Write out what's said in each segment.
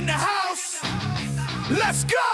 in the house. Let's go!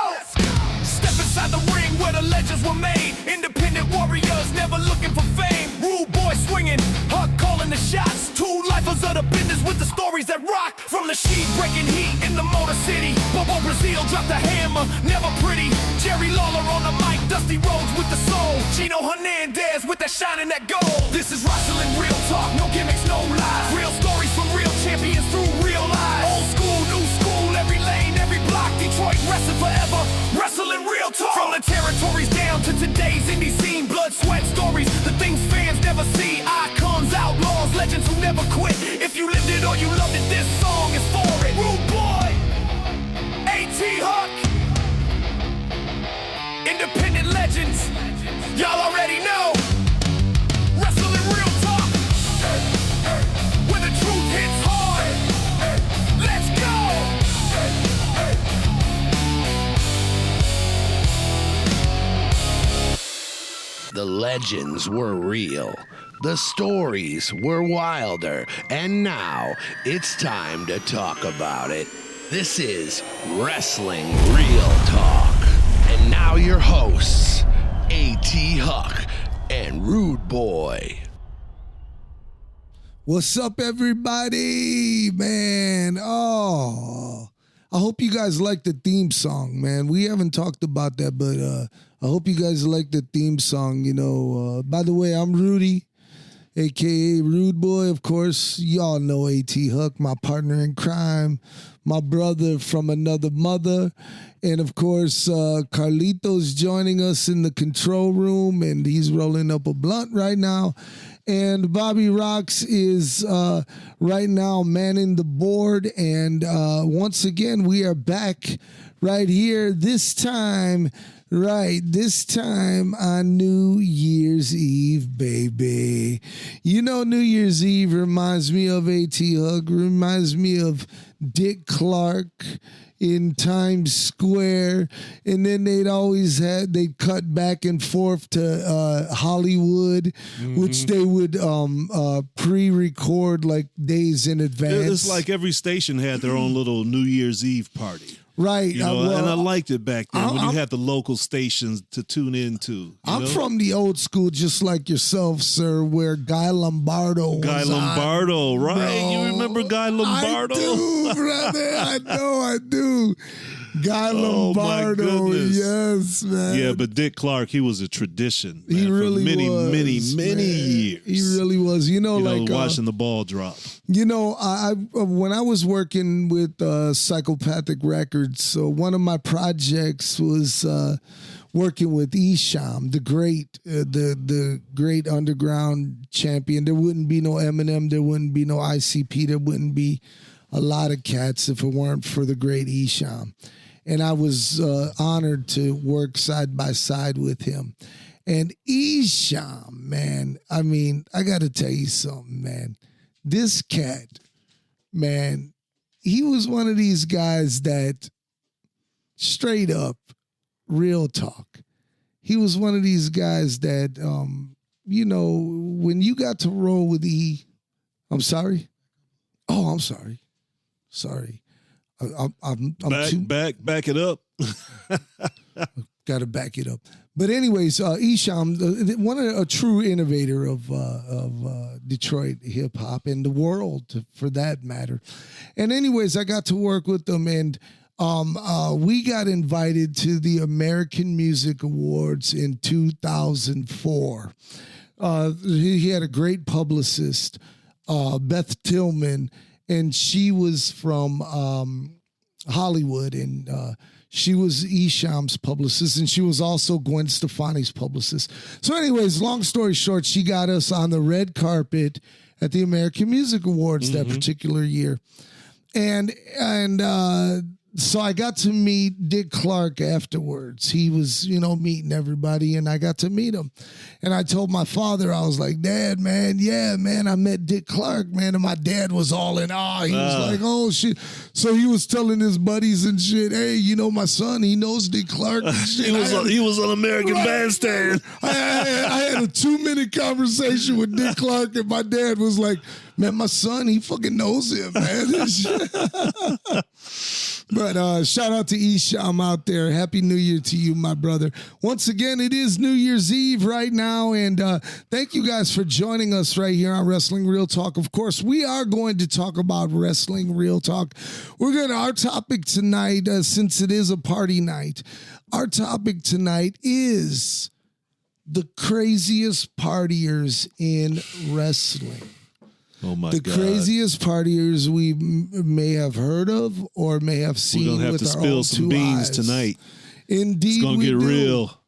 Step inside the ring where the legends were made. Independent warriors never looking for fame. Rude boy swinging, Huck calling the shots. Two lifers of the business with the stories that rock. From the sheet breaking heat in the Motor City. Bobo Brazil dropped the hammer, never pretty. Jerry Lawler on the mic, Dusty Rhodes with the soul. Gino Hernandez with that shine and that gold. This is wrestling real talk, no gimmicks, no lies. Real stories from real champions through real lives. Old school, new school, every lane, every block. Detroit wrestling forever, wrestling real talk. From the territories down to today's indie scene. Blood, sweat stories, the things fans never see. Icons, outlaws, legends who never quit. If you lived it or you loved it, this song is for it. Rude boy, A.T. Huck, independent legends, y'all already know. Wrestling real talk, where the truth hits hard. Let's go! The legends were real. The stories were wilder. And now it's time to talk about it. This is Wrestling Real Talk. And now your hosts, A.T. Huck and Rude Boy. What's up, everybody? Man, I hope you guys like the theme song, man. We haven't talked about that, but I hope you guys like the theme song. You know, by the way, I'm Rudy, a.k.a. Rude Boy, of course. Y'all know A.T. Huck, my partner in crime, my brother from another mother. And, of course, Carlito's joining us in the control room, and he's rolling up a blunt right now. And Bobby Rocks is right now manning the board. And once again, we are back right here this time on New Year's Eve, baby. You know, New Year's Eve reminds me of A.T. Huck, reminds me of Dick Clark in Times Square, and then they'd cut back and forth to Hollywood, which they would pre-record like days in advance. It's like every station had their own little New Year's Eve party. Right. You know, and I liked it back then when you had the local stations to tune into. I'm from the old school, just like yourself, sir, where Guy Lombardo was Lombardo, on, right? bro. You remember Guy Lombardo? I do, brother. I do. Guy Lombardo, yes, man. Yeah, but Dick Clark, he was a tradition. He really for was, many years. He really was. You know, watching the ball drop. You know, I when I was working with Psychopathic Records, so one of my projects was working with Esham, the great underground champion. There wouldn't be no Eminem, there wouldn't be no ICP, there wouldn't be a lot of cats if it weren't for the great Esham. And I was honored to work side by side with him. And Esham, man, I mean, I got to tell you something, man. This cat, man, he was one of these guys that straight up, real talk. He was one of these guys that, you know, when you got to roll with I'm sorry. Oh, I'm sorry. Sorry. I'm back it up. Got to back it up. But anyways, Esham, a true innovator of Detroit hip hop and the world, for that matter. And anyways, I got to work with them, and we got invited to the American Music Awards in 2004. He had a great publicist, Beth Tillman, and she was from Hollywood, and she was Esham's publicist, and she was also Gwen Stefani's publicist. So anyways, long story short, she got us on the red carpet at the American Music Awards that particular year. And so I got to meet Dick Clark afterwards. He was, you know, meeting everybody, and I got to meet him. And I told my father, I was like, Dad, man, yeah, man, I met Dick Clark, man. And my dad was all in awe. He was like, oh, shit. So he was telling his buddies and shit, hey, you know, my son, he knows Dick Clark and shit. he was on American Bandstand. I had a 2-minute conversation with Dick Clark, and my dad was like, man, my son, he fucking knows him, man. But shout out to Isham out there. Happy New Year to you, my brother. Once again, it is New Year's Eve right now, and thank you guys for joining us right here on Wrestling Real Talk. Of course, we are going to talk about Wrestling Real Talk. Our topic tonight, since it is a party night, our topic tonight is the craziest partiers in wrestling. Oh my God. The craziest partiers we may have heard of or may have seen. We're gonna have with to our spill own some two beans eyes. tonight. Indeed, it's gonna get real.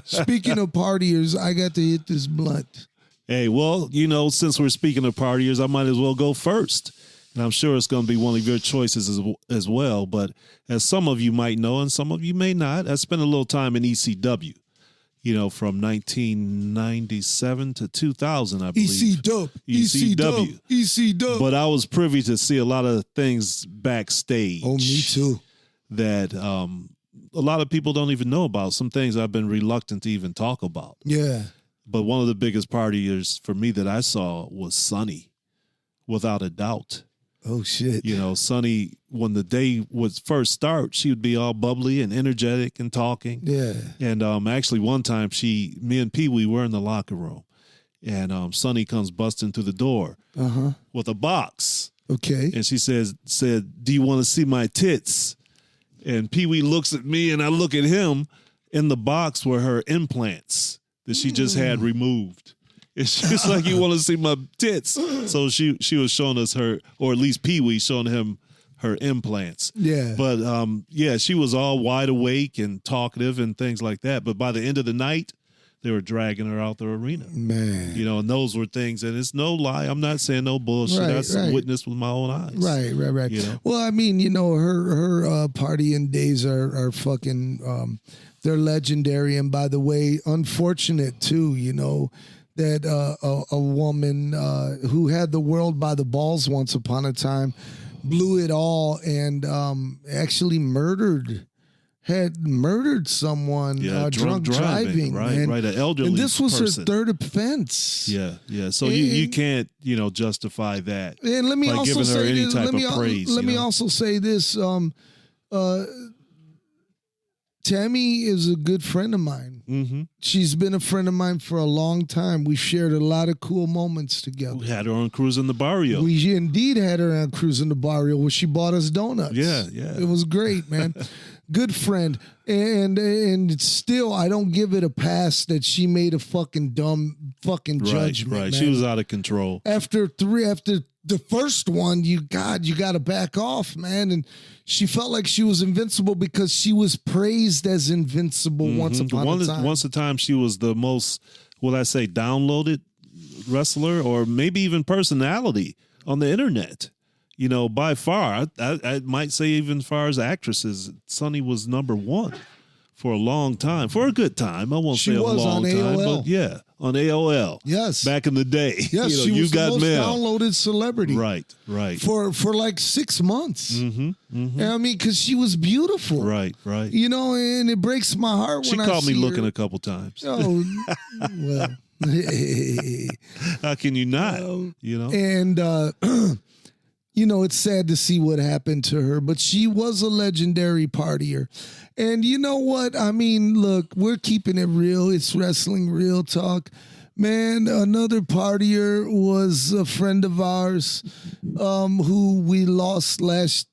Speaking of partiers, I got to hit this blunt. Hey, well, since we're speaking of partiers, I might as well go first. And I'm sure it's going to be one of your choices as well. But as some of you might know, and some of you may not, I spent a little time in ECW, from 1997 to 2000, I believe. ECW. But I was privy to see a lot of things backstage. Oh, me too. That a lot of people don't even know about. Some things I've been reluctant to even talk about. Yeah. But one of the biggest partiers for me that I saw was Sunny, without a doubt. Oh, shit. Sunny, when the day would first start, she would be all bubbly and energetic and talking. Yeah. And actually one time me and Pee Wee were in the locker room, and Sunny comes busting through the door with a box. Okay. And she said, "Do you want to see my tits?" And Pee Wee looks at me and I look at him. In the box were her implants that she just had removed. It's just like, "You want to see my tits?" So she was showing us her, or at least Pee Wee showing him her implants. Yeah. But she was all wide awake and talkative and things like that. But by the end of the night, they were dragging her out the arena. Man. And those were things, and it's no lie. I'm not saying no bullshit. I witnessed with my own eyes. Right. Well, I mean, her partying days are fucking, they're legendary. And by the way, unfortunate too, that a woman who had the world by the balls once upon a time blew it all and actually had murdered someone drunk driving. Right, man. right, an elderly and this was person. her third offense. Yeah. So you can't, justify that. And let me by also giving her say any this. type of praise. Let me also say this. Tammy is a good friend of mine. Mm-hmm. She's been a friend of mine for a long time. We shared a lot of cool moments together. We had her on Cruise in the Barrio. We indeed had her on Cruise in the Barrio where she bought us donuts. Yeah. It was great, man. Good friend. And still, I don't give it a pass that she made a fucking dumb fucking judgment. Right. Man. She was out of control. After the first one, you got to back off, man. And she felt like she was invincible because she was praised as invincible once upon a time. Once a time, she was the most, downloaded wrestler or maybe even personality on the internet. By far, I might say even as far as actresses, Sunny was number one for a long time, for a good time. I won't say a long time, AOL. but yeah, on AOL. Yes. Back in the day. Yes, she was got the most mail. downloaded celebrity. Right. For like 6 months. Mm-hmm. I mean, because she was beautiful. Right. And it breaks my heart when I see She caught me looking her. a couple times. Oh, well. How can you not? And, it's sad to see what happened to her, but she was a legendary partier. And you know what? I mean, look, we're keeping it real. It's Wrestling Real Talk. Man, another partier was a friend of ours who we lost this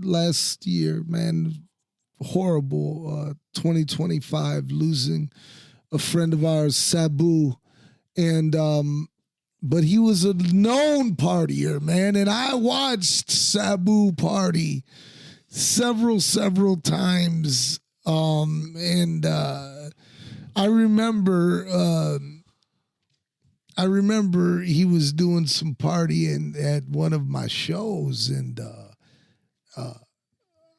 last year, man. Horrible. 2025, losing a friend of ours, Sabu. And but he was a known partier, man. And I watched Sabu party several times. And I remember he was doing some partying at one of my shows, and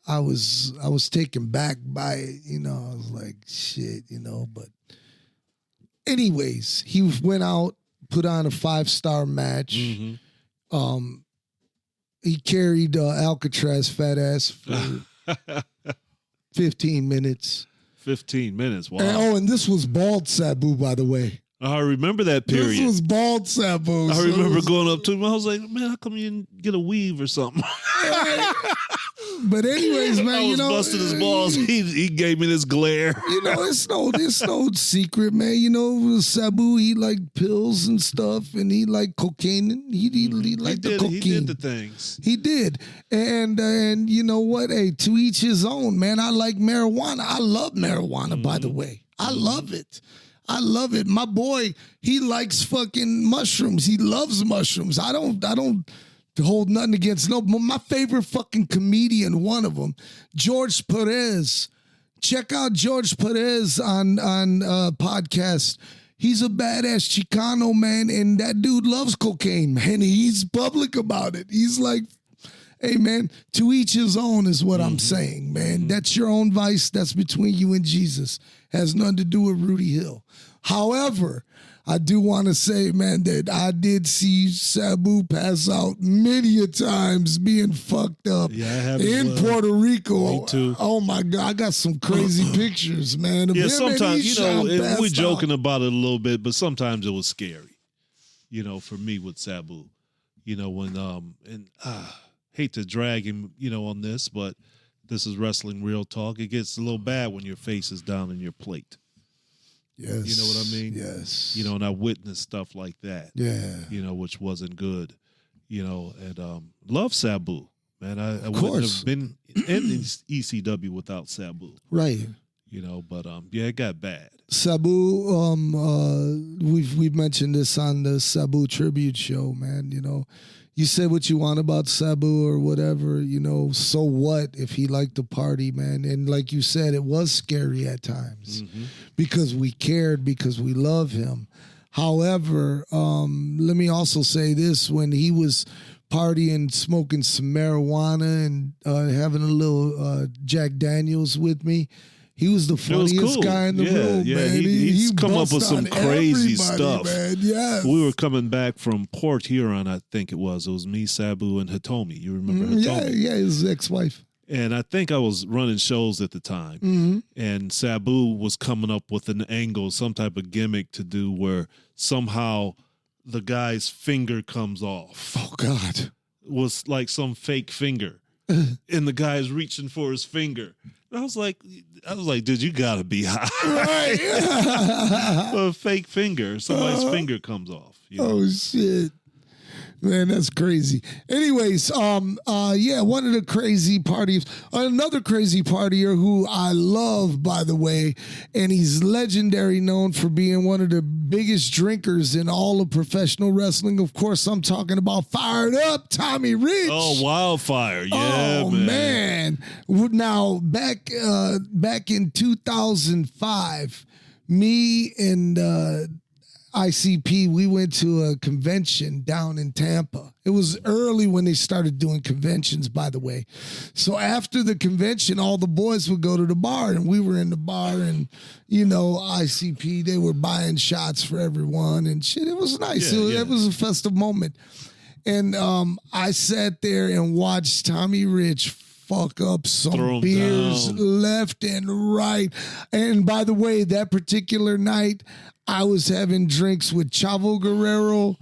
I was taken back by it, I was like, shit, but anyways, he went out, put on a 5-star match. Mm-hmm. He carried Alcatraz fat ass for 15 minutes. 15 minutes. Wow. And this was bald Sabu, by the way. I remember that period. This was bald Sabu. I remember going up to him. I was like, man, how come you didn't get a weave or something? But anyways, man, I was busting his balls. He gave me this glare. It's no secret, man. Sabu, he liked pills and stuff, and he liked cocaine. And he liked the cocaine. He did the things. He did, and you know what? Hey, to each his own, man. I like marijuana. I love marijuana, by the way. I love it. I love it. My boy, he likes fucking mushrooms. He loves mushrooms. I don't hold nothing against no. My favorite fucking comedian, one of them, George Perez. Check out George Perez on podcast. He's a badass Chicano, man, and that dude loves cocaine, man. He's public about it. He's like, hey, man, to each his own is what I'm saying, man. That's your own vice. That's between you and Jesus. Has nothing to do with Rudy Hill. However, I do want to say, man, that I did see Sabu pass out many a times being fucked up in Puerto Rico. Me too. Oh, my God. I got some crazy pictures, man. Of him sometimes, and we're joking about it a little bit, but sometimes it was scary, for me with Sabu. When, hate to drag him, on this, but this is wrestling real talk. It gets a little bad when your face is down in your plate. Yes. You know what I mean? Yes. And I witnessed stuff like that. Yeah. Which wasn't good. And love Sabu, man. I wouldn't have been in ECW without Sabu. Right. But it got bad. Sabu, we've mentioned this on the Sabu tribute show, man. You say what you want about Sabu or whatever, so what if he liked to party, man? And like you said, it was scary at times because we cared, because we love him. However, let me also say this: when he was partying, smoking some marijuana and having a little Jack Daniels with me, he was the funniest guy in the room, man. He's come up with some crazy stuff. Man. Yes. We were coming back from Port Huron, I think it was. It was me, Sabu, and Hitomi. You remember Hitomi? Yeah, his ex-wife. And I think I was running shows at the time. And Sabu was coming up with an angle, some type of gimmick to do where somehow the guy's finger comes off. Oh, God. It was like some fake finger. And the guy's reaching for his finger. And I was like, dude, you gotta be high. Right. A fake finger. Somebody's finger comes off. Oh, shit. Man, that's crazy. Anyways, one of the crazy parties, another crazy partier who I love, by the way, and he's legendary, known for being one of the biggest drinkers in all of professional wrestling. Of course, I'm talking about Fired Up Tommy Rich. Oh, Wildfire. Yeah, oh, man. Now, back in 2005, me and ICP, we went to a convention down in Tampa. It was early when they started doing conventions, by the way. So after the convention, all the boys would go to the bar, and we were in the bar, and, ICP, they were buying shots for everyone and shit. It was nice. It was a festive moment. And I sat there and watched Tommy Rich fuck up some beers left and right. And by the way, that particular night, I was having drinks with Chavo Guerrero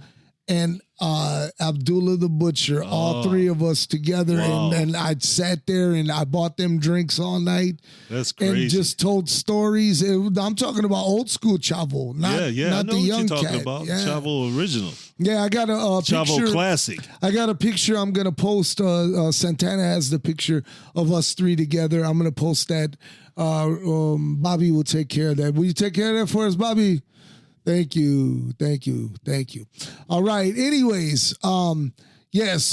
and Abdullah the Butcher, all three of us together. Wow. And I sat there and I bought them drinks all night. That's crazy. And just told stories. I'm talking about old school Chavo, not the young cat. Talking about. Yeah. Chavo original. Yeah, I got a Chavo picture. classic. I got a picture I'm going to post. Santana has the picture of us three together. I'm going to post that. Bobby will take care of that. Will you take care of that for us, Bobby? Thank you. All right. Anyways, so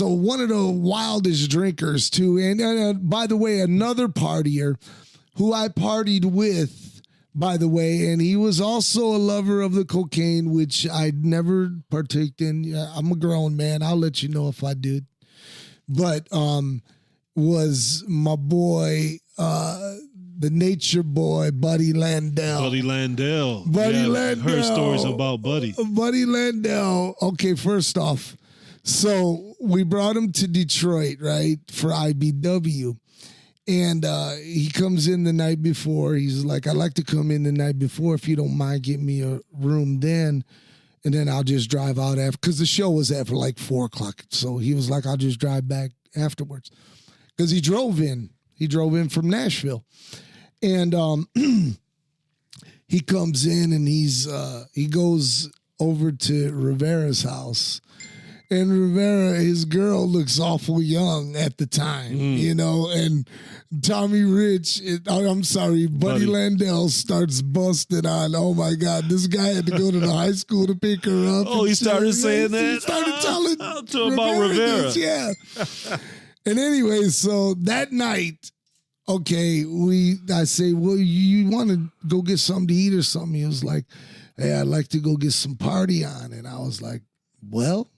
one of the wildest drinkers too. And by the way, another partier who I partied with, by the way, and he was also a lover of the cocaine, which I'd never partaked in. Yeah, I'm a grown man. I'll let you know if I did. But was my boy, the nature boy, Buddy Landell. Buddy Landell. Landell. Heard stories about Buddy. Buddy Landell. Okay, first off, so we brought him to Detroit, right, for IBW. And he comes in the night before. He's like, I'd like to come in the night before if you don't mind getting me a room then. And then I'll just drive out after, because the show was at for like 4 o'clock. So he was like, I'll just drive back afterwards. because he drove in. He drove in from Nashville, and he comes in and he goes over to Rivera's house. And Rivera, his girl looks awful young at the time, you know, and Buddy Landell starts busting on, oh my God, this guy had to go to the high school to pick her up. Oh, he started saying that? He started telling about Rivera. this, yeah. And anyway, so that night, okay, I say, well, you want to go get something to eat or something? He was like, hey, I'd like to go get some party on. And I was like, well,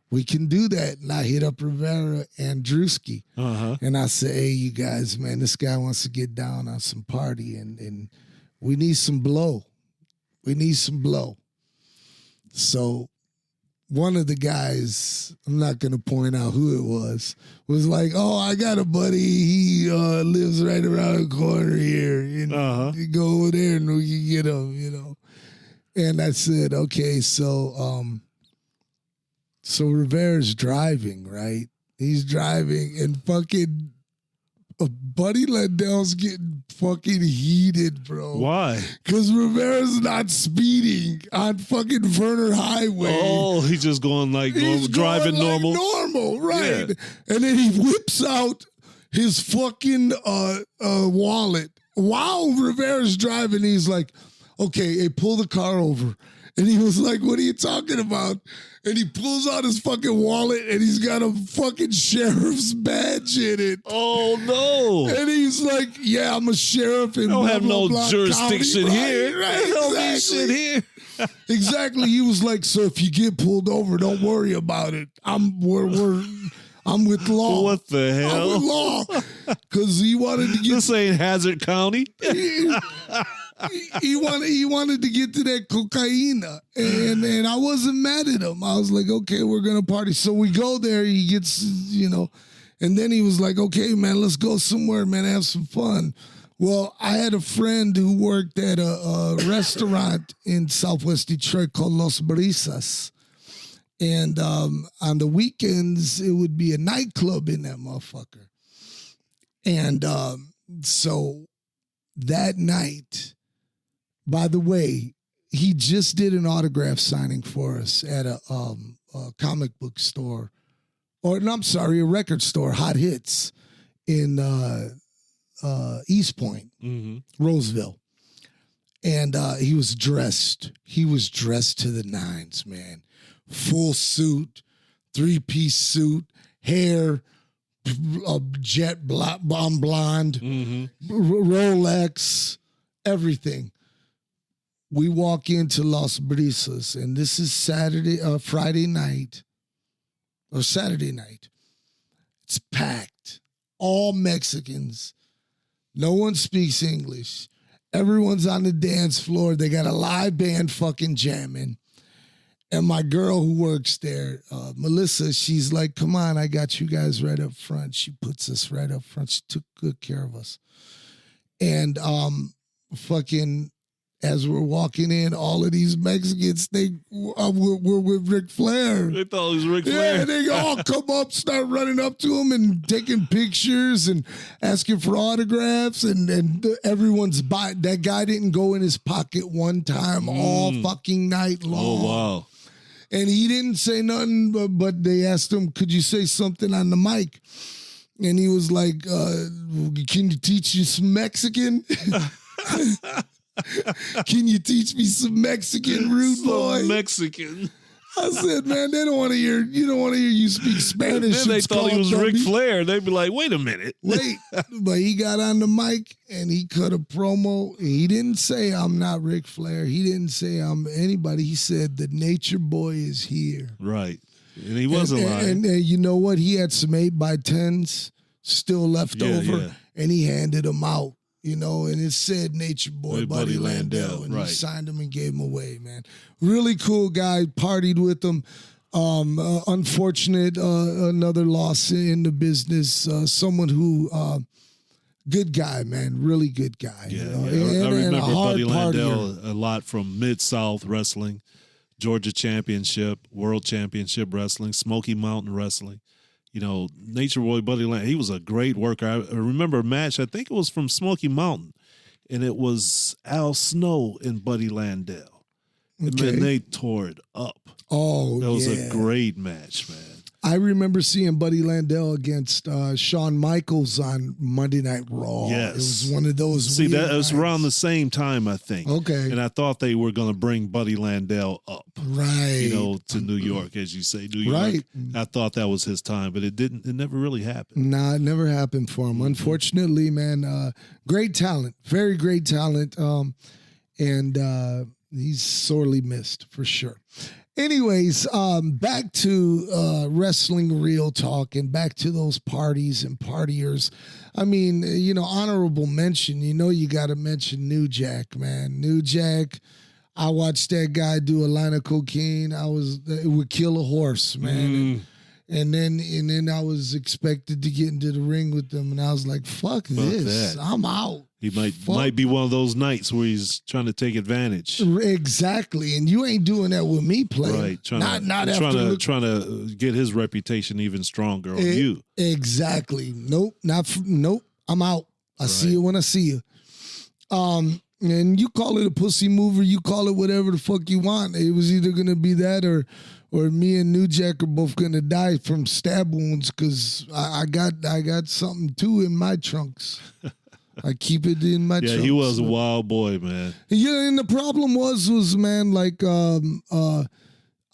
we can do that. And I hit up Rivera and Drewski. And I say, hey, you guys, man, this guy wants to get down on some party and we need some blow. We need some blow. So one of the guys, I'm not going to point out who it was like, oh, I got a buddy. He lives right around the corner here. You know, you go over there and we can get him, you know. And I said, okay, so Rivera's driving, right? He's driving and fucking Buddy Landell's getting fucking heated, bro. Why? Because Rivera's not speeding on fucking Verner Highway. Oh, he's just going like driving like normal. Normal, right? Yeah. And then he whips out his fucking wallet while Rivera's driving. He's like, okay, hey, pull the car over. And he was like, what are you talking about? And he pulls out his fucking wallet and he's got a fucking sheriff's badge in it. Oh, no. And he's like, yeah, I'm a sheriff in don't have no blah, jurisdiction county. here. Right, Don't exactly. be shit here. Exactly. He was like, so if you get pulled over, don't worry about it. I'm with law. What the I'm hell? with law. Because he wanted to get This ain't Hazard County. he wanted to get to that cocaine, and I wasn't mad at him. I was like, okay, we're gonna party. So we go there. He gets, you know, and then he was like, okay, man, let's go somewhere, man, have some fun. Well, I had a friend who worked at a restaurant in Southwest Detroit called Los Brisas. And on the weekends, it would be a nightclub in that motherfucker. And so that night, by the way, he just did an autograph signing for us at a comic book store. Or, no, I'm sorry, a record store, Hot Hits, in East Point, Roseville. And he was dressed. He was dressed to the nines, man. Full suit, 3-piece suit, hair, jet blonde, Rolex, everything. We walk into Los Brisas, and this is Friday night, or Saturday night. It's packed. All Mexicans. No one speaks English. Everyone's on the dance floor. They got a live band fucking jamming. And my girl who works there, Melissa, she's like, come on, I got you guys right up front. She puts us right up front. She took good care of us. And fucking, as we're walking in, all of these Mexicans think we're with Ric Flair. They thought it was Ric Flair. Yeah, they all come up, start running up to him and taking pictures and asking for autographs. And everyone's buying. That guy didn't go in his pocket one time all fucking night long. Oh, wow. And he didn't say nothing, but they asked him, could you say something on the mic? And he was like, can you teach you some Mexican? Can you teach me some Mexican, rude boy? Some Mexican. I said, man, they don't want to hear you speak Spanish. Then they It's thought he called was Ric dummy. Flair. They'd be like, wait a minute. Wait, but he got on the mic and he cut a promo. He didn't say I'm not Ric Flair. He didn't say I'm anybody. He said the Nature Boy is here. Right. And he wasn't lying. And you know what? He had some 8x10s still left over, yeah. and he handed them out. You know, and it said Nature Boy, Buddy Landell, and right. he signed him and gave him away, man. Really cool guy, partied with him. Unfortunate, another loss in the business. Someone who, good guy, man, really good guy. Yeah, you know? I remember a hard Buddy Landell partier. a lot from Mid-South Wrestling, Georgia Championship, World Championship Wrestling, Smoky Mountain Wrestling. Nature Boy Buddy Land, he was a great worker. I remember a match, I think it was from Smoky Mountain, and it was Al Snow and Buddy Landell. And Okay. man, they tore it up. Oh, That was yeah. a great match, man. I remember seeing Buddy Landell against Shawn Michaels on Monday Night Raw. Yes. It was one of those. See, weird that was nights. around the same time, I think. Okay. And I thought they were going to bring Buddy Landell up, Right. to New York, as you say, New York. Right. I thought that was his time, but it didn't. It never really happened. Nah, it never happened for him. Unfortunately, man, great talent, very great talent. And he's sorely missed for sure. Anyways, back to wrestling real talk and back to those parties and partiers. I mean, honorable mention, you got to mention New Jack, man. New Jack, I watched that guy do a line of cocaine. It would kill a horse, man. And then I was expected to get into the ring with them, and I was like, fuck this. that. I'm out. He might be one of those nights where he's trying to take advantage. Exactly. And you ain't doing that with me playing. Right, Trying to get his reputation even stronger on you. Exactly. Nope. Nope. I'm out. I see you when I see you. And you call it a pussy move or you call it whatever the fuck you want. It was either gonna be that or me and New Jack are both gonna die from stab wounds because I got something too in my trunks. I keep it in my trunks. Yeah, he was a wild boy, man. Yeah, and the problem was man, like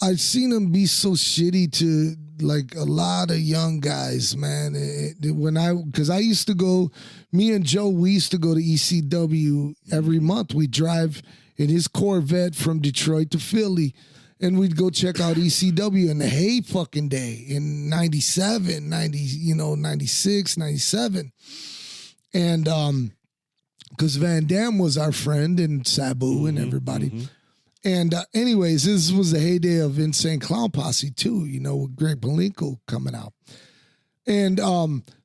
I've seen him be so shitty to like a lot of young guys, man. Because I used to go, me and Joe, we used to go to ECW every month. We'd drive in his Corvette from Detroit to Philly, and we'd go check out ECW in the hay fucking day in 97, 96, 97. And because Van Dam was our friend and Sabu and everybody. And anyways, this was the heyday of Insane Clown Posse too, with Greg Palinko coming out. And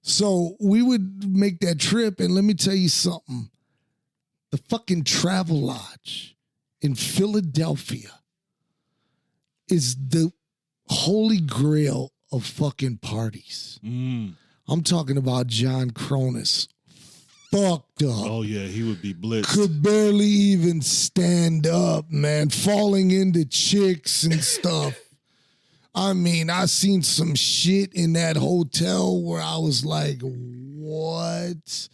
so we would make that trip, and let me tell you something. The fucking Travel Lodge in Philadelphia is the holy grail of fucking parties. I'm talking about John Cronus. Fucked up. Oh, yeah, he would be blitzed. Could barely even stand up, man. Falling into chicks and stuff. I mean, I seen some shit in that hotel where I was like, what?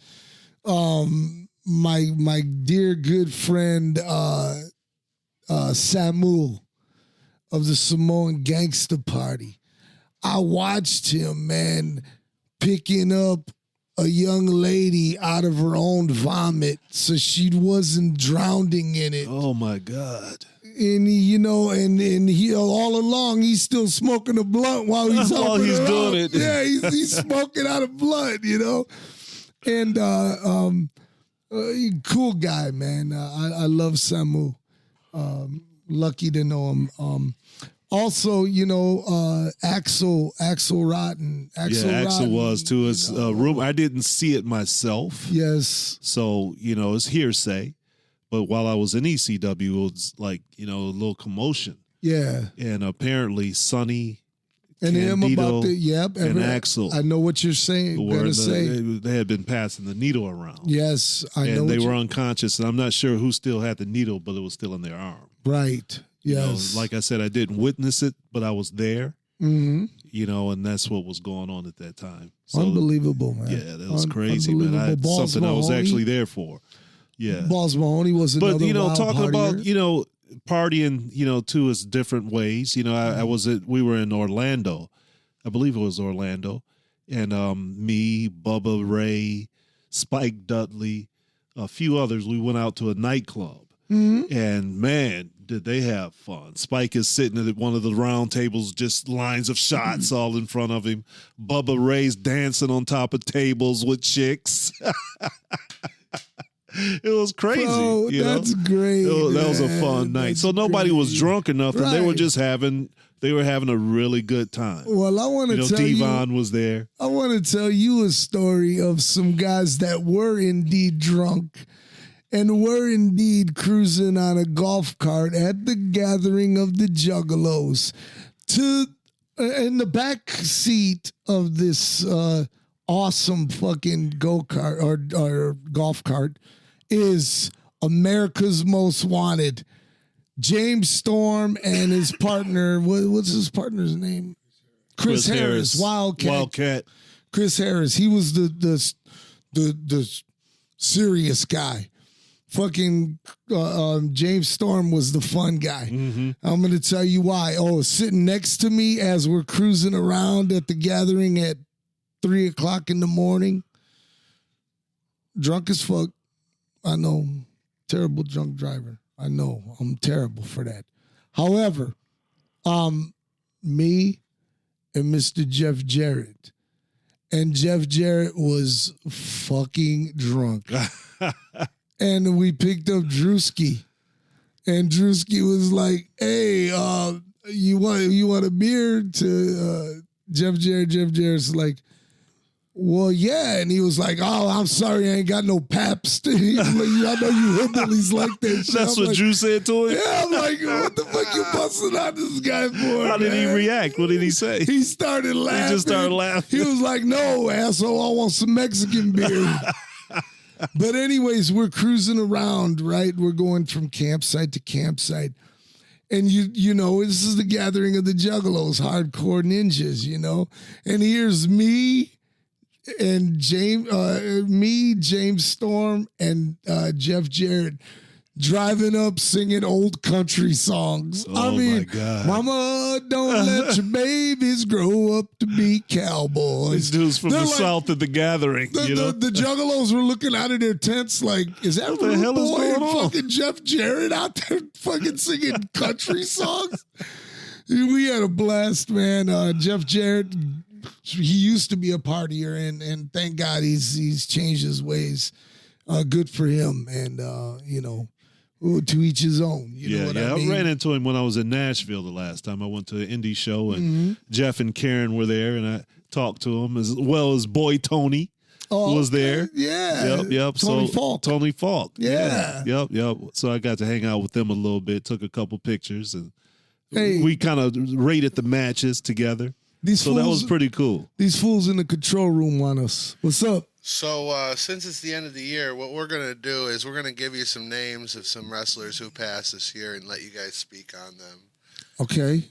My dear good friend Samu of the Samoan Gangster Party. I watched him, man, picking up a young lady out of her own vomit so she wasn't drowning in it. Oh, my God. And and he all along he's still smoking a blunt while he's While helping he's her doing out. it. Yeah, he's smoking out of blunt, And cool guy, man. I love Samu. Lucky to know him. Also, Axel Rotten. Axel was too. It's room. I didn't see it myself. Yes. So, it's hearsay. But while I was in ECW, it was like, a little commotion. Yeah. And apparently Sonny And him about Candido the and Axel I know what you're saying. they had been passing the needle around. Yes, I know. And they were unconscious, and I'm not sure who still had the needle, but it was still in their arm. Right. Yes. Like I said, I didn't witness it, but I was there. Mm-hmm. And that's what was going on at that time. So, unbelievable, man. Yeah, that was crazy, man. Balls Something I was Mahoney. actually there for. Yeah. Balls Mahoney was another wild talking partier. about, partying, to its different ways. We were in Orlando. I believe it was Orlando. And me, Bubba Ray, Spike Dudley, a few others, we went out to a nightclub. Mm-hmm. And man, did they have fun. Spike is sitting at one of the round tables, just lines of shots all in front of him. Bubba Ray's dancing on top of tables with chicks. It was crazy. Oh, that's great. That was a fun night. That's so nobody was great. drunk or nothing. They were Right. just having a really good time. Well, I want to tell Devon you. was there. I want to tell you a story of some guys that were indeed drunk and were indeed cruising on a golf cart at the gathering of the Juggalos to in the back seat of this awesome fucking go-kart or golf cart is America's Most Wanted. James Storm and his partner, what's his partner's name? Chris Harris, Wildcat. Chris Harris. He was the serious guy. Fucking James Storm was the fun guy. Mm-hmm. I'm going to tell you why. Oh, sitting next to me as we're cruising around at the gathering at 3 o'clock in the morning. Drunk as fuck. I know. Terrible drunk driver. I know. I'm terrible for that. However, me and Mr. Jeff Jarrett. And Jeff Jarrett was fucking drunk. And we picked up Drewski. And Drewski was like, hey, you want a beer? To Jeff Jarrett. Jeff Jarrett's like, well, yeah. And he was like, oh, I'm sorry, I ain't got no paps. He was like, I know you hillbillies like that shit. That's I'm what like, Drew said to him? Yeah, I'm like, what the fuck you busting out this guy for? How did he react? What did he say? He started laughing. He just started laughing. He was like, no, asshole, I want some Mexican beer. But anyways, we're cruising around, right? We're going from campsite to campsite. And you know, this is the gathering of the Juggalos, hardcore ninjas, you know? And here's me and James Storm, and Jeff Jarrett driving up singing old country songs. Oh, my God. Mama, don't let your babies grow up to be cowboys. These dudes from They're the like, South at the gathering, you know? The Juggalos were looking out of their tents like, is that What the Rude hell is Boy going and on? fucking Jeff Jarrett out there fucking singing country songs? We had a blast, man. Jeff Jarrett, he used to be a partier, and thank God he's changed his ways. Good for him, and you know, to each his own. You know what I mean? I ran into him when I was in Nashville the last time. I went to an indie show, and Jeff and Karen were there, and I talked to him, as well as boy Tony was there. Yeah. Yep. Tony Falk. Tony Falk. Yeah. Yep. So I got to hang out with them a little bit, took a couple pictures, and Hey. we kind of rated the matches together. So that was pretty cool. These fools in the control room want us. What's up? So since it's the end of the year, what we're going to do is we're going to give you some names of some wrestlers who passed this year and let you guys speak on them. Okay.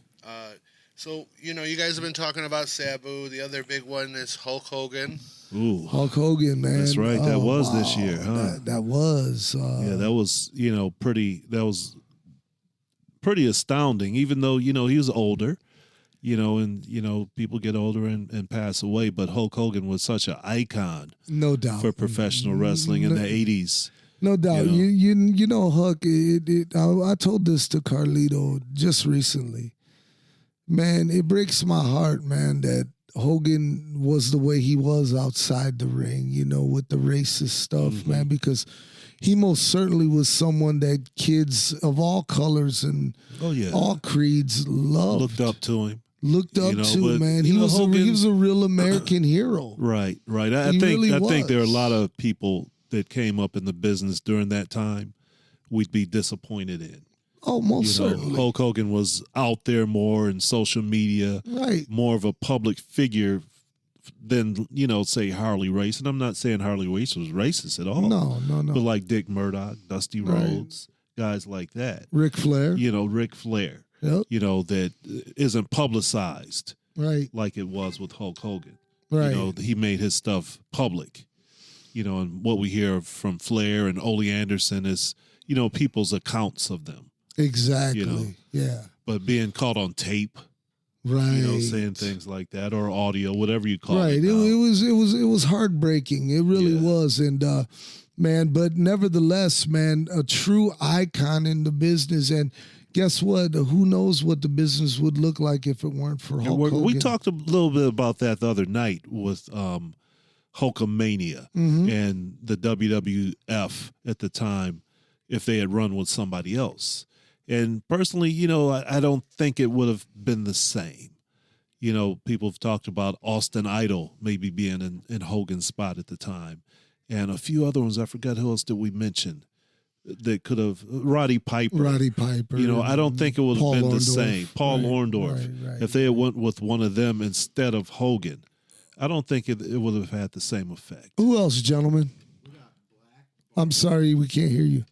So, you know, you guys have been talking about Sabu. The other big one is Hulk Hogan. Ooh. Hulk Hogan, man. That's right. That was this year, huh? That was. Yeah, that was, pretty astounding, even though, he was older, and people get older and pass away. But Hulk Hogan was such an icon, no doubt, for professional wrestling in the 80s. No doubt. You know, Huck, I told this to Carlito just recently. Man, it breaks my heart, man, that Hogan was the way he was outside the ring, with the racist stuff, man, because he most certainly was someone that kids of all colors and all creeds loved. Looked up to him. Man. He was a real American hero. Right. I think there are a lot of people that came up in the business during that time we'd be disappointed in. Oh, most certainly. Hulk Hogan was out there more in social media, right? More of a public figure than, say Harley Race. And I'm not saying Harley Race was racist at all. No. But like Dick Murdoch, Dusty Rhodes, guys like that. Ric Flair. Ric Flair. Yep. That isn't publicized. Right. Like it was with Hulk Hogan. Right. He made his stuff public. And what we hear from Flair and Ole Anderson is, people's accounts of them. Exactly. Yeah. But being caught on tape, right? Saying things like that, or audio, whatever you call it. Right. It was heartbreaking. It really was, and man. But nevertheless, man, a true icon in the business. And guess what? Who knows what the business would look like if it weren't for Hulk Hogan? We talked a little bit about that the other night with Hulkamania and the WWF at the time, if they had run with somebody else. And personally, I don't think it would have been the same. People have talked about Austin Idol maybe being in Hogan's spot at the time. And a few other ones. I forgot who else did we mention. that could have Roddy Piper. Roddy Piper. You know, I don't think it would have Paul been the Orndorff. same. Paul Orndorff. Right. If they had went with one of them instead of Hogan, I don't think it would have had the same effect. Who else, gentlemen? I'm sorry, we can't hear you.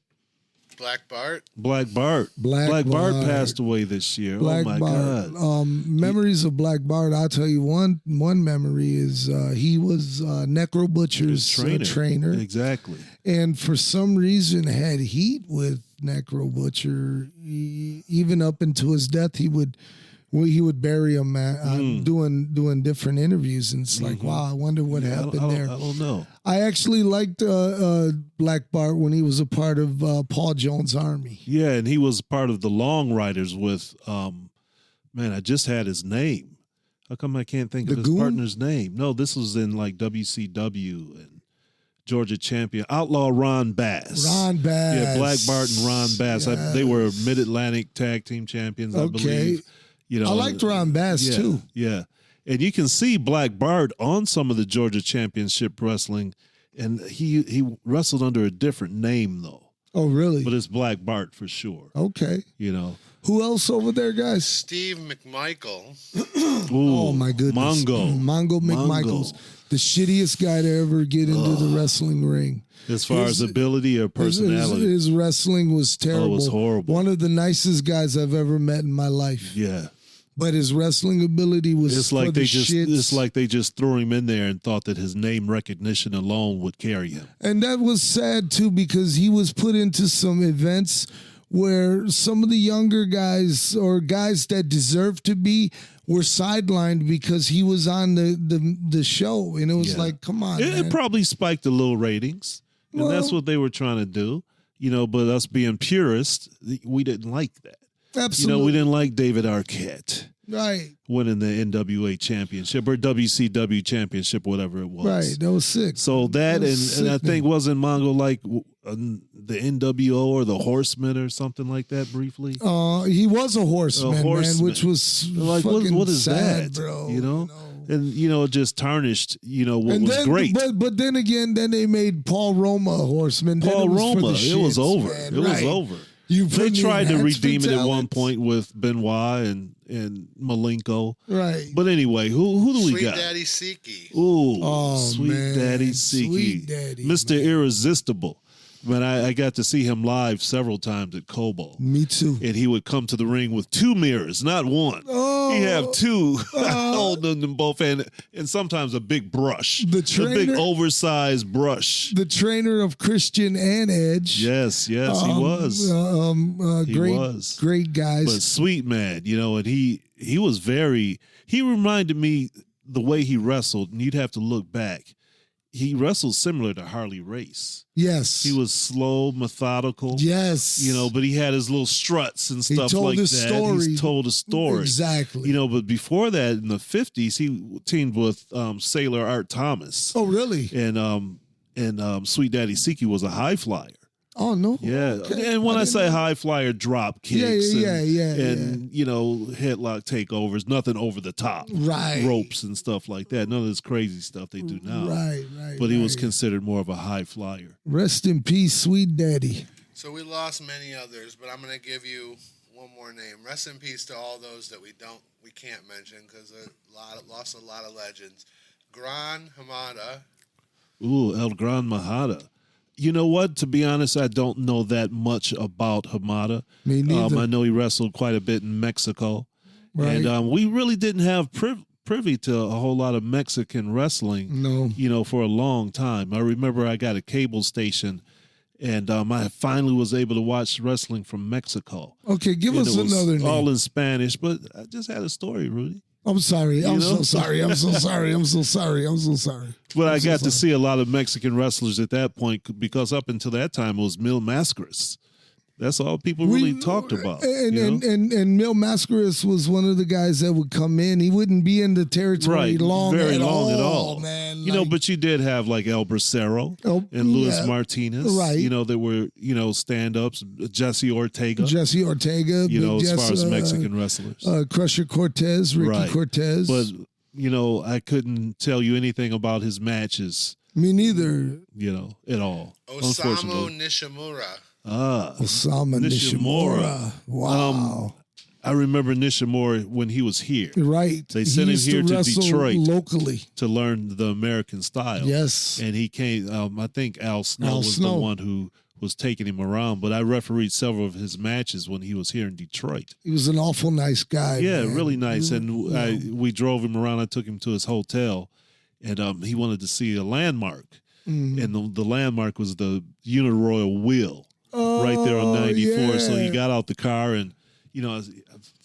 Black Bart. Black Bart. Black Bart Bart. passed away this year. Black oh my Bart. God. Memories of Black Bart. I'll tell you one memory is he was Necro Butcher's trainer. Exactly. And for some reason had heat with Necro Butcher. Even up into his death, he would bury him doing different interviews, and it's like, wow, I wonder what happened there. I don't know. I actually liked Black Bart when he was a part of Paul Jones' Army. Yeah, and he was part of the Long Riders with, man, I just had his name. How come I can't think of his partner's name? No, this was in like WCW and Georgia Champion. Outlaw Ron Bass. Ron Bass. Yeah, Black Bart and Ron Bass. Yes. They were Mid-Atlantic Tag Team Champions, I believe. You know, I liked Ron Bass too. Yeah. And you can see Black Bart on some of the Georgia Championship Wrestling, and he wrestled under a different name, though. Oh, really? But it's Black Bart for sure. Okay. You know. Who else over there, guys? Steve McMichael. Oh, my goodness. Mongo McMichaels. The shittiest guy to ever get into the wrestling ring. As far as ability or personality. His wrestling was terrible. Oh, it was horrible. One of the nicest guys I've ever met in my life. Yeah. But his wrestling ability was It's like shits. It's like they just threw him in there and thought that his name recognition alone would carry him. And that was sad too, because he was put into some events where some of the younger guys or guys that deserved to be were sidelined because he was on the show, and it was like, come on, man. It probably spiked the little ratings, and that's what they were trying to do. You know, but us being purists, we didn't like that. Absolutely. You know, we didn't like David Arquette Right. winning the NWA championship or WCW championship, whatever it was. Right. That was sick. So that, and I think wasn't Mongo like the NWO or the Horsemen or something like that briefly? He was a horseman, man, which was like fucking what is sad, that, bro? You know? And it just tarnished, what was great. But then again, they made Paul Roma a horseman. Paul Roma, it was over. Man. It was over. They You tried to enhanced redeem it at talent. one point with Benoit and Malenko. Right. But anyway, who do we Sweet got? Daddy Siki. Ooh, Oh, Sweet man. Daddy Siki. Sweet Daddy, Mr. Irresistible. Man, I got to see him live several times at Cobo. Me too. And he would come to the ring with two mirrors, not one. Oh. He'd have two, holding them both, and sometimes a big brush. The a big trainer- oversized brush. The trainer of Christian and Edge. Yes, he was. Great guys. But sweet man, and he was he reminded me the way he wrestled, and you'd have to look back. He wrestled similar to Harley Race. Yes. He was slow, methodical. Yes. But he had his little struts and stuff like that. He told a story. Exactly. But before that, in the 50s, he teamed with Sailor Art Thomas. Oh, really? And Sweet Daddy Siki was a high flyer. Oh, no. Yeah. Okay. And when I say high flyer, drop kicks and headlock takeovers, nothing over the top. Right. Ropes and stuff like that. None of this crazy stuff they do now. Right. But he was considered more of a high flyer. Rest in peace, Sweet Daddy. So we lost many others, but I'm going to give you one more name. Rest in peace to all those that we can't mention because lost a lot of legends. Gran Hamada. Ooh, El Gran Mahada. You know what? To be honest, I don't know that much about Hamada. Me neither. I know he wrestled quite a bit in Mexico. Right. And we really didn't have privy to a whole lot of Mexican wrestling, No. For a long time. I remember I got a cable station, and I finally was able to watch wrestling from Mexico. Okay, give us it was another name. all in Spanish, but I just had a story, Rudy. I'm sorry. I'm so sorry. I'm so sorry. But I got to see a lot of Mexican wrestlers at that point because up until that time it was Mil Mascaras. That's all people really talked about. And Mil Mascaras was one of the guys that would come in. He wouldn't be in the territory very long at all. Man. But you did have like El Bracero and Luis Martinez. Right. That were, stand-ups. Jesse Ortega. As far as Mexican wrestlers. Crusher Cortez, Ricky Cortez. But, I couldn't tell you anything about his matches. Me neither. At all. Osamu Unfortunately. Nishimura. Osama Nishimura. Wow. I remember Nishimura when he was here. Right. They sent him here to wrestle Detroit locally to learn the American style. Yes. And he came, I think Al Snow was Snow. the one who was taking him around, but I refereed several of his matches when he was here in Detroit. He was an awful nice guy. Yeah, man. really nice. And we drove him around. I took him to his hotel, and he wanted to see a landmark. Mm-hmm. And the landmark was the Uniroyal Wheel right there on 94. yeah. So he got out the car, and, I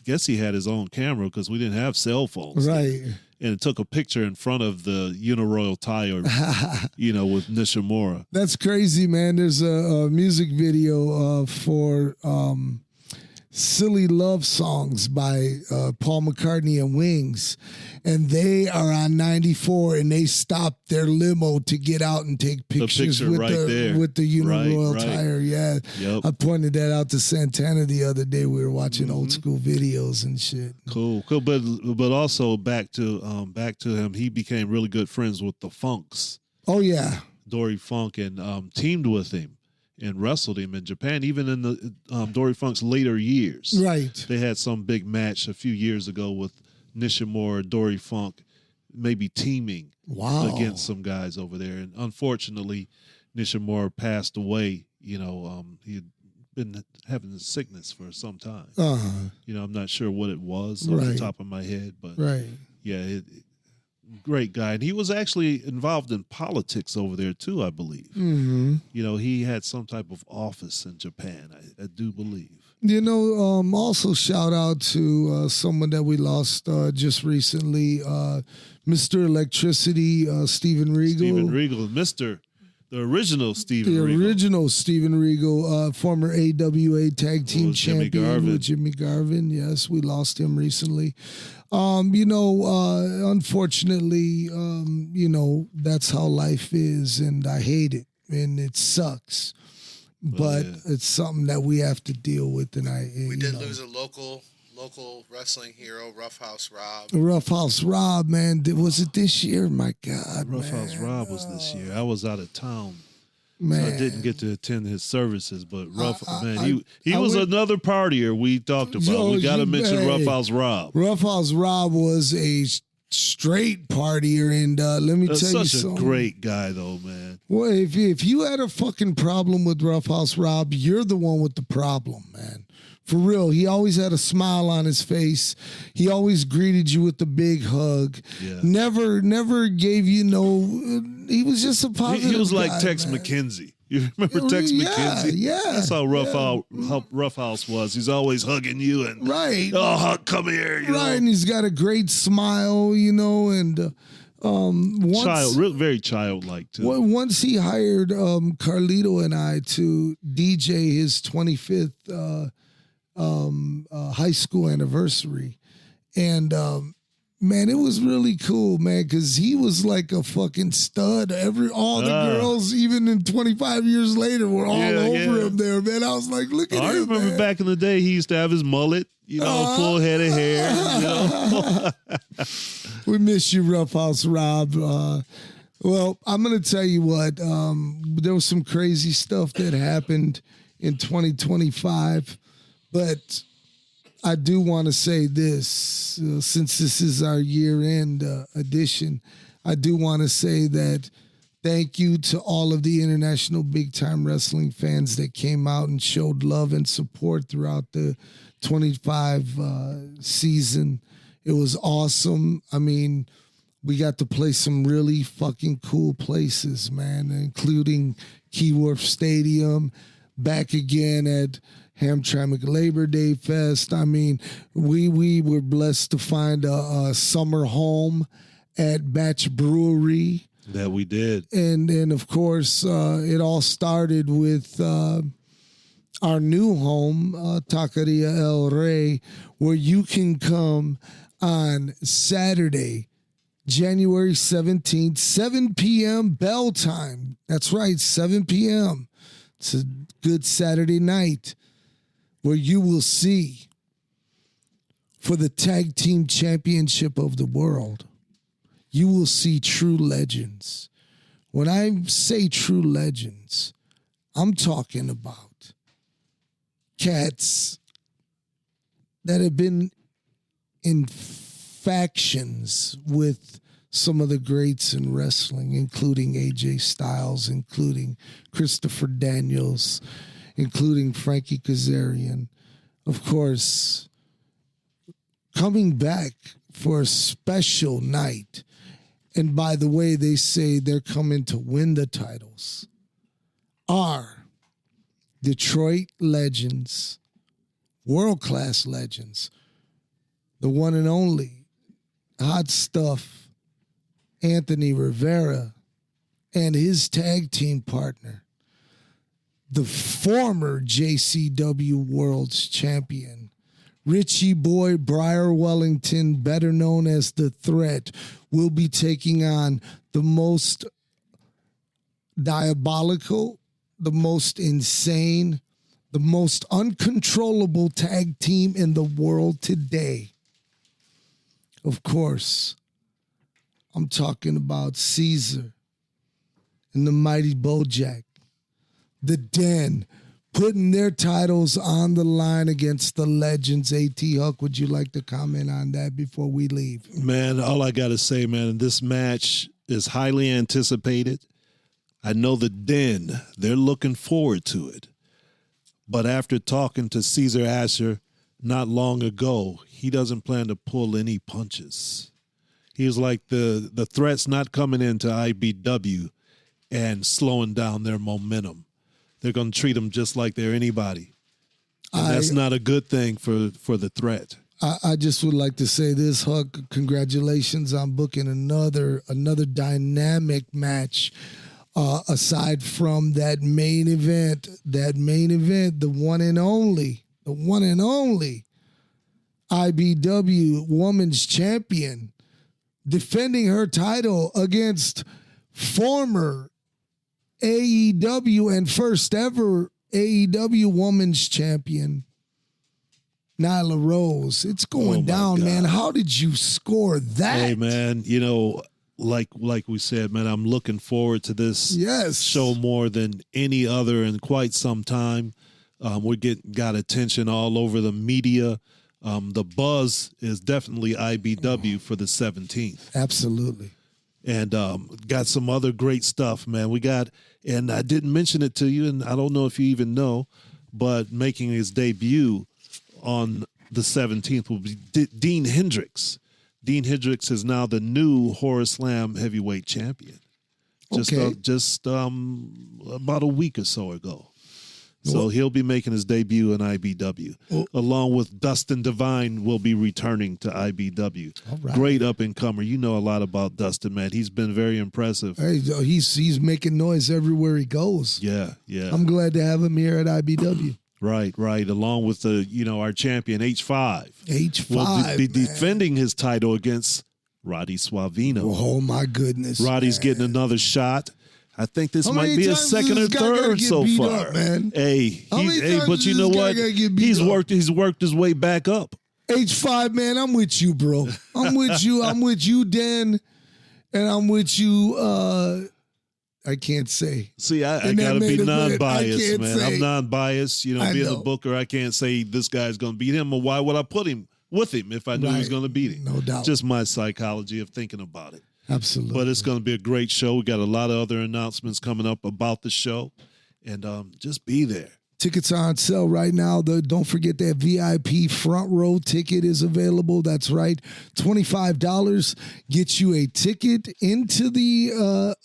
guess he had his own camera because we didn't have cell phones. Right. And it took a picture in front of the Uniroyal tire, with Nishimura. That's crazy, man. There's a music video for Silly Love Songs by Paul McCartney and Wings. And they are on 94, and they stopped their limo to get out and take pictures picture with right there. with the Uniroyal Right. tire. Yeah. Yep. I pointed that out to Santana the other day. We were watching old school videos and shit. Cool. But also back to him, he became really good friends with the Funks. Oh, yeah. Dory Funk, and teamed with him and wrestled him in Japan, even in the Dory Funk's later years. Right. They had some big match a few years ago with Nishimura, Dory Funk, maybe teaming against some guys over there. And unfortunately, Nishimura passed away. He had been having sickness for some time. I'm not sure what it was off the top of my head, but yeah, great guy. And he was actually involved in politics over there too, I believe. Mm-hmm. He had some type of office in Japan, I do believe. Also shout out to someone that we lost just recently, Mr. Electricity, Steven Regal. Steven Regal, the original Steven Regal. The original Steven Regal, former AWA Tag Team Champion with Jimmy Garvin. Yes, we lost him recently. Unfortunately, that's how life is, and I hate it, and it sucks. But it's something that we have to deal with, and we did lose a local wrestling hero, Roughhouse Rob. Roughhouse Rob, man, was it this year? My God, Roughhouse Rob was this year. I was out of town, man. so I didn't get to attend his services. But he was another partier we talked about. We got to mention Roughhouse Rob. Roughhouse Rob was a straight partier, and let me tell you something. Such a great guy, though, man. Well, if you had a fucking problem with Roughhouse Rob, you're the one with the problem, man. For real, he always had a smile on his face. He always greeted you with a big hug. Yeah. Never gave you no. He was just a positive. He was like guy, Tex man. McKenzie. You remember Tex McKenzie? Yeah. That's how Roughhouse was. He's always hugging you and oh, Huck, come here. You know? And he's got a great smile, and very childlike too. Once he hired Carlito and I to DJ his 25th high school anniversary, and man, it was really cool, man, because he was like a fucking stud. All the girls, even in 25 years later, were all over him there, man. I was like, look at him. I remember back in the day, he used to have his mullet, full head of hair. We miss you, Roughhouse Rob. Well, I'm going to tell you what. There was some crazy stuff that happened in 2025, but I do want to say this, since this is our year-end edition, I do want to say that thank you to all of the international big-time wrestling fans that came out and showed love and support throughout the 25 season. It was awesome. I mean, we got to play some really fucking cool places, man, including Keyworth Stadium, back again at Hamtramck Labor Day Fest. I mean, we were blessed to find a summer home at Batch Brewery. That we did. And of course, it all started with our new home, Taqueria El Rey, where you can come on Saturday, January 17th, 7 p.m. bell time. That's right, 7 p.m. It's a good Saturday night, where you will see, for the Tag Team Championship of the world, you will see true legends. When I say true legends, I'm talking about cats that have been in factions with some of the greats in wrestling, including AJ Styles, including Christopher Daniels, including Frankie Kazarian. Of course, coming back for a special night. And by the way, they say they're coming to win the titles. Are Detroit legends, world-class legends, the one and only Hot Stuff, Anthony Rivera, and his tag team partner, the former JCW World's Champion, Richie Boy Briar Wellington, better known as The Threat, will be taking on the most diabolical, the most insane, the most uncontrollable tag team in the world today. Of course, I'm talking about Caesar and the Mighty Bojack, the Den, putting their titles on the line against the legends. A.T. Huck, would you like to comment on that before we leave? Man, all I got to say, man, this match is highly anticipated. I know the Den, they're looking forward to it. But after talking to Caesar Asher not long ago, he doesn't plan to pull any punches. He was like, the Threat's not coming into IBW and slowing down their momentum. They're going to treat them just like they're anybody. And that's not a good thing for the Threat. I just would like to say this, Huck. Congratulations on booking another dynamic match. Aside from that main event, the one and only IBW Women's Champion, defending her title against former AEW and first ever AEW Women's Champion, Nyla Rose. It's going down, God, man. How did you score that? Hey, man, like we said, man, I'm looking forward to this show more than any other in quite some time. Got attention all over the media. The buzz is definitely IBW for the 17th. Absolutely. And got some other great stuff, man. And I didn't mention it to you, and I don't know if you even know, but making his debut on the 17th will be Dean Hendricks. Dean Hendricks is now the new Horror Slam heavyweight champion. Just about a week or so ago. So he'll be making his debut in IBW. Along with Dustin Devine will be returning to IBW. All right. Great up-and-comer. You know a lot about Dustin, man. He's been very impressive. Hey, he's making noise everywhere he goes. Yeah. I'm glad to have him here at IBW. Right. Along with our champion, H5. H5, will be defending his title against Roddy Suavino. Oh, my goodness. Roddy's getting another shot. I think this might be his second or third so far. Up, man? But you know what? He's worked his way back up. H5, man, I'm with you, bro. I'm with you. I'm with you, Dan, and I'm with you. I can't say. See, I got to be non-biased, man. Say. I'm non-biased. Being a booker, I can't say this guy's going to beat him, or why would I put him with him if I knew he was going to beat him? No doubt. Just my psychology of thinking about it. Absolutely. But it's going to be a great show. We got a lot of other announcements coming up about the show, and just be there. Tickets are on sale right now. Don't forget that VIP front row ticket is available. That's right. $25 gets you a ticket into the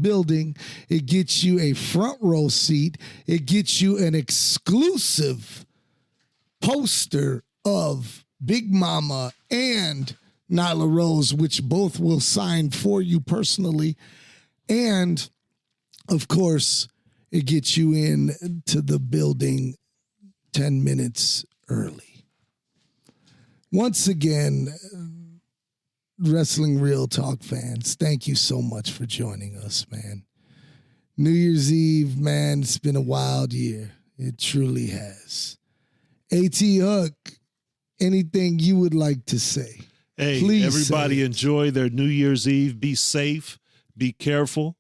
building. It gets you a front row seat. It gets you an exclusive poster of Big Mama and Nyla Rose, which both will sign for you personally. And, of course, it gets you in to the building 10 minutes early. Once again, Wrestling Real Talk fans, thank you so much for joining us, man. New Year's Eve, man, it's been a wild year. It truly has. A.T. Huck, anything you would like to say? Hey, please everybody enjoy their New Year's Eve. Be safe. Be careful.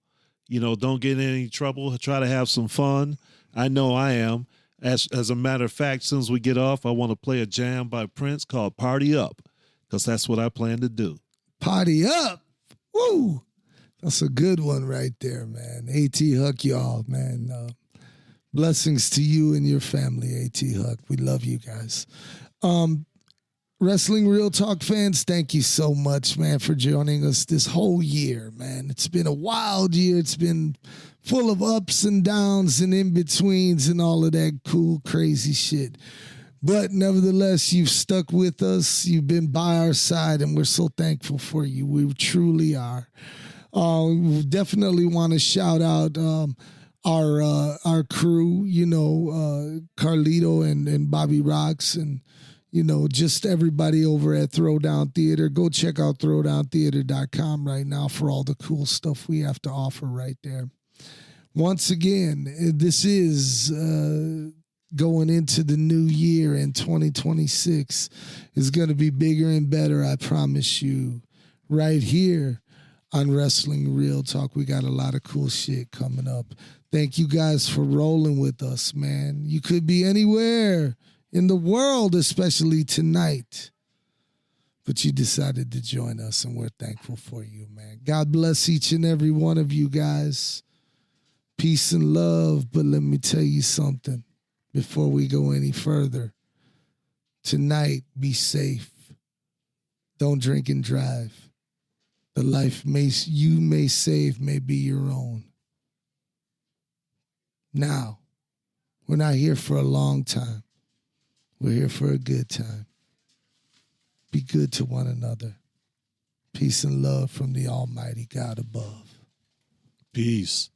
Don't get in any trouble. Try to have some fun. I know I am. As a matter of fact, as soon as we get off, I want to play a jam by Prince called Party Up, because that's what I plan to do. Party up. Woo. That's a good one right there, man. A.T. Huck, y'all, man. Blessings to you and your family, A.T. Huck. We love you guys. Wrestling Real Talk fans, thank you so much, man, for joining us this whole year, man. It's been a wild year. It's been full of ups and downs and in-betweens and all of that cool, crazy shit. But nevertheless, you've stuck with us. You've been by our side, and we're so thankful for you. We truly are. We definitely want to shout out our crew, Carlito and Bobby Rocks, and just everybody over at Throwdown Theater. Go check out throwdowntheater.com right now for all the cool stuff we have to offer right there. Once again, this is going into the new year, and 2026 is going to be bigger and better, I promise you, right here on Wrestling Real Talk. We got a lot of cool shit coming up. Thank you guys for rolling with us, man. You could be anywhere in the world, especially tonight, but you decided to join us, and we're thankful for you, man. God bless each and every one of you guys. Peace and love, but let me tell you something before we go any further. Tonight, be safe. Don't drink and drive. The life you may save may be your own. Now, we're not here for a long time. We're here for a good time. Be good to one another. Peace and love from the Almighty God above. Peace.